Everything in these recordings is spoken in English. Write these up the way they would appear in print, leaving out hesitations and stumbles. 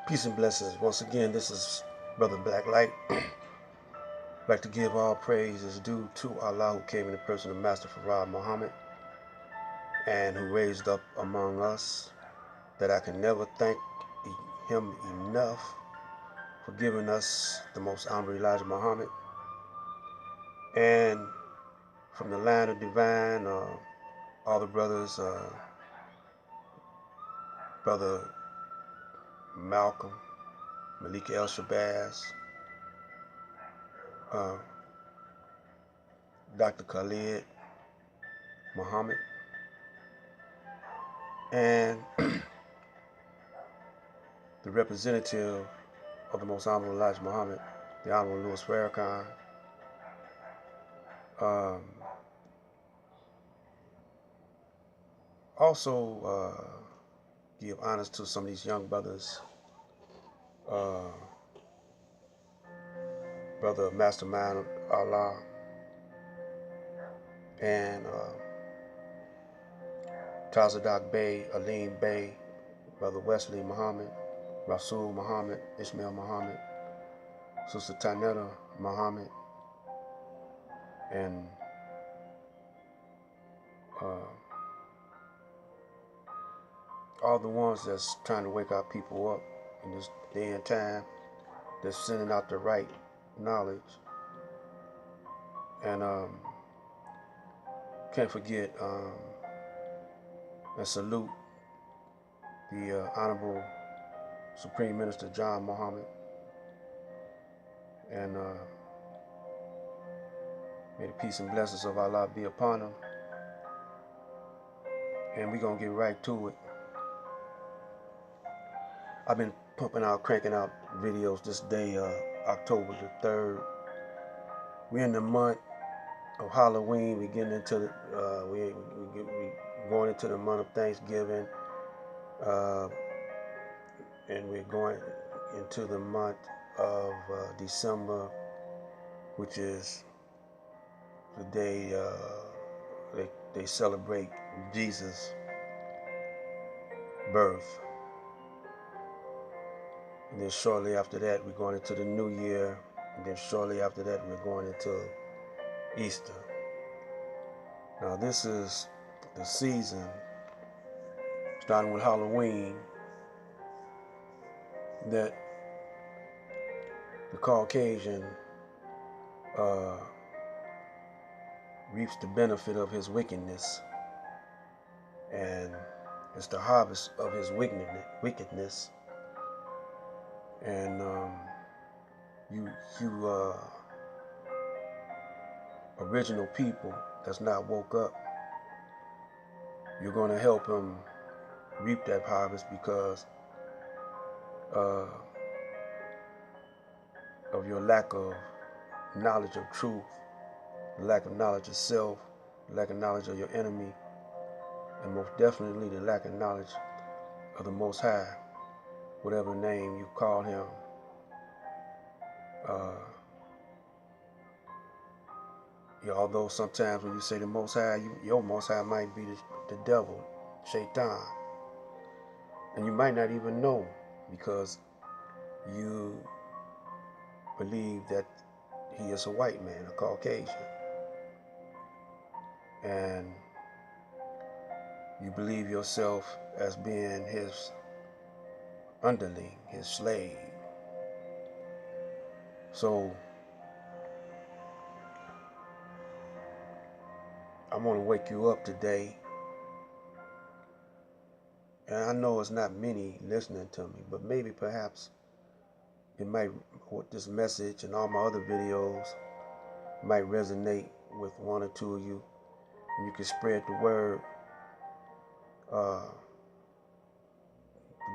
Peace and blessings. Once again, this is Brother Black Light. I'd like to give all praise is due to Allah, who came in the person of Master Farad Muhammad and who raised up among us, that I can never thank him enough for giving us the most honorable Elijah Muhammad. And from the line of divine, all the brothers, Brother Malcolm, Malik El Shabazz, Dr. Khalid Muhammad, and the representative of the Most Honorable Elijah Muhammad, the Honorable Louis Farrakhan. Also, give honors to some of these young brothers. Brother Mastermind Allah and Tazadak Bey, Alim Bey, Brother Wesley Muhammad, Rasul Muhammad, Ishmael Muhammad, Sister Tanetta Muhammad, and all the ones that's trying to wake our people up in this day and time, that's sending out the right knowledge. And can't forget and salute the Honorable Supreme Minister John Muhammad, and may the peace and blessings of Allah be upon him. And we're gonna get right to it. I've been cranking out videos this day, October the 3rd. We're in the month of Halloween. We're getting into the, we're going into the month of Thanksgiving, and we're going into the month of December, which is the day they celebrate Jesus' birth. And then shortly after that, we're going into the New Year. And then shortly after that, we're going into Easter. Now, this is the season, starting with Halloween, that the Caucasian reaps the benefit of his wickedness. And it's the harvest of his wickedness. And you original people that's not woke up, you're going to help him reap that harvest because of your lack of knowledge of truth, the lack of knowledge of self, the lack of knowledge of your enemy, and most definitely the lack of knowledge of the Most High, whatever name you call him. Although sometimes when you say the Most High, your Most High might be the devil, Shaitan. And you might not even know because you believe that he is a white man, a Caucasian. And you believe yourself as being his underling, his slave. So I want to wake you up today. And I know it's not many listening to me, but maybe perhaps it might, this message and all my other videos might resonate with one or two of you. And you can spread the word. The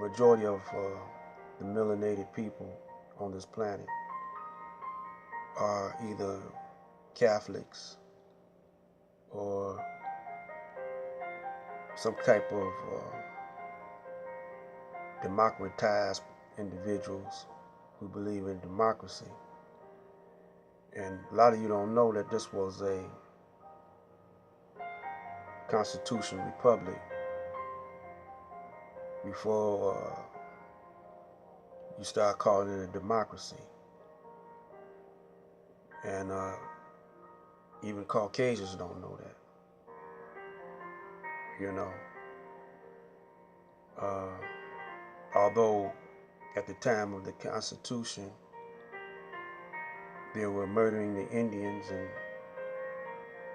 majority of the melanated people on this planet are either Catholics or some type of democratized individuals who believe in democracy. And a lot of you don't know that this was a constitutional republic before you start calling it a democracy. And even Caucasians don't know that. You know, although at the time of the Constitution, they were murdering the Indians and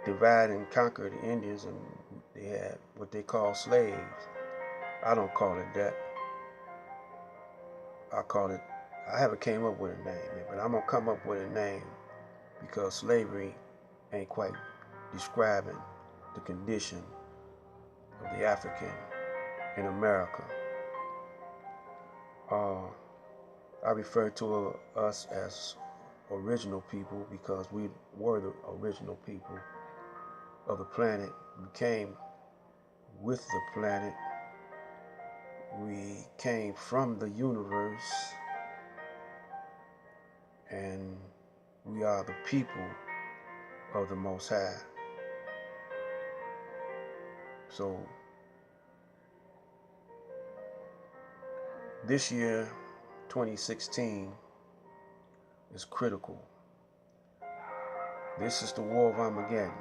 divide and conquer the Indians, and they had what they call slaves. I don't call it that. I haven't came up with a name, but I'm gonna come up with a name because slavery ain't quite describing the condition of the African in America. I refer to us as original people because we were the original people of the planet. We came with the planet. We came from the universe, and we are the people of the Most High. So this year, 2016, is critical. This is the War of Armageddon.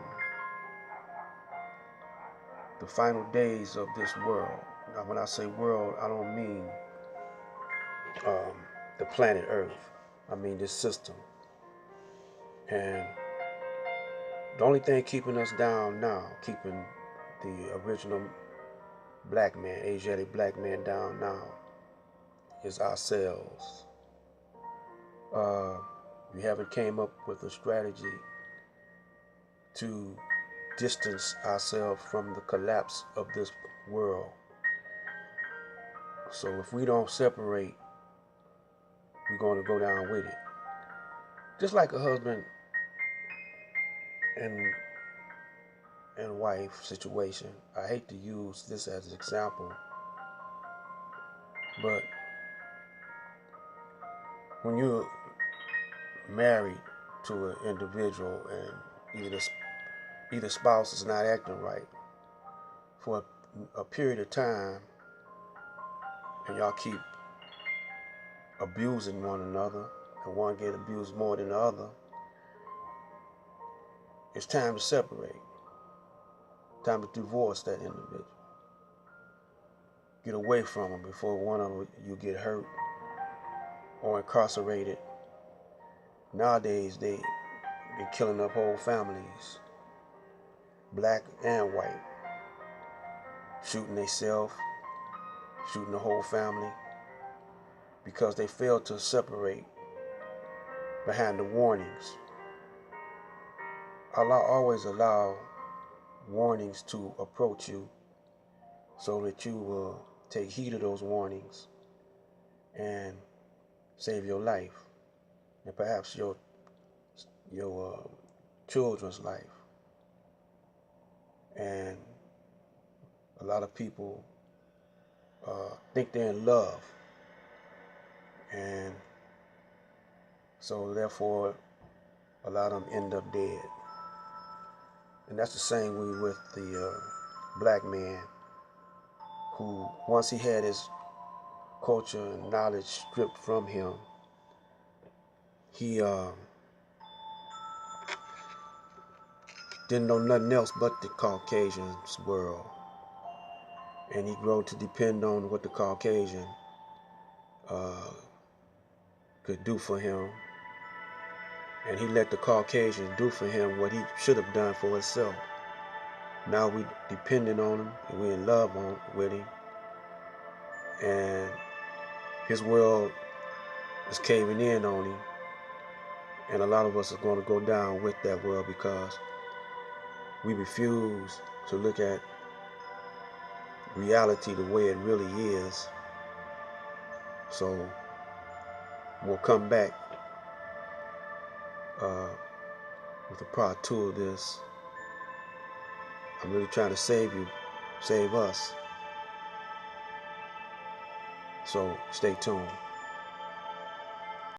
The final days of this world. Now, when I say world, I don't mean the planet Earth. I mean this system. And the only thing keeping us down now, keeping the original black man, Asiatic black man down now, is ourselves. We haven't came up with a strategy to distance ourselves from the collapse of this world. So if we don't separate, we're going to go down with it. Just like a husband and wife situation. I hate to use this as an example, but when you're married to an individual and either spouse is not acting right for a period of time, and y'all keep abusing one another, and one get abused more than the other, it's time to separate. Time to divorce that individual. Get away from them before one of you get hurt or incarcerated. Nowadays, they're killing up whole families, black and white, shooting themselves, shooting the whole family, because they failed to separate behind the warnings. Allah always allow warnings to approach you so that you will take heed of those warnings and save your life and perhaps your children's life. And a lot of people think they're in love, and so therefore a lot of them end up dead. And that's the same way with the black man who, once he had his culture and knowledge stripped from him, he didn't know nothing else but the Caucasian's world. And he grew to depend on what the Caucasian could do for him. And he let the Caucasian do for him what he should have done for himself. Now we depending on him, and we're in love with him. And his world is caving in on him. And a lot of us are going to go down with that world because we refuse to look at reality the way it really is. So we'll come back with a part 2 of this. I'm really trying to save you, save us. So stay tuned.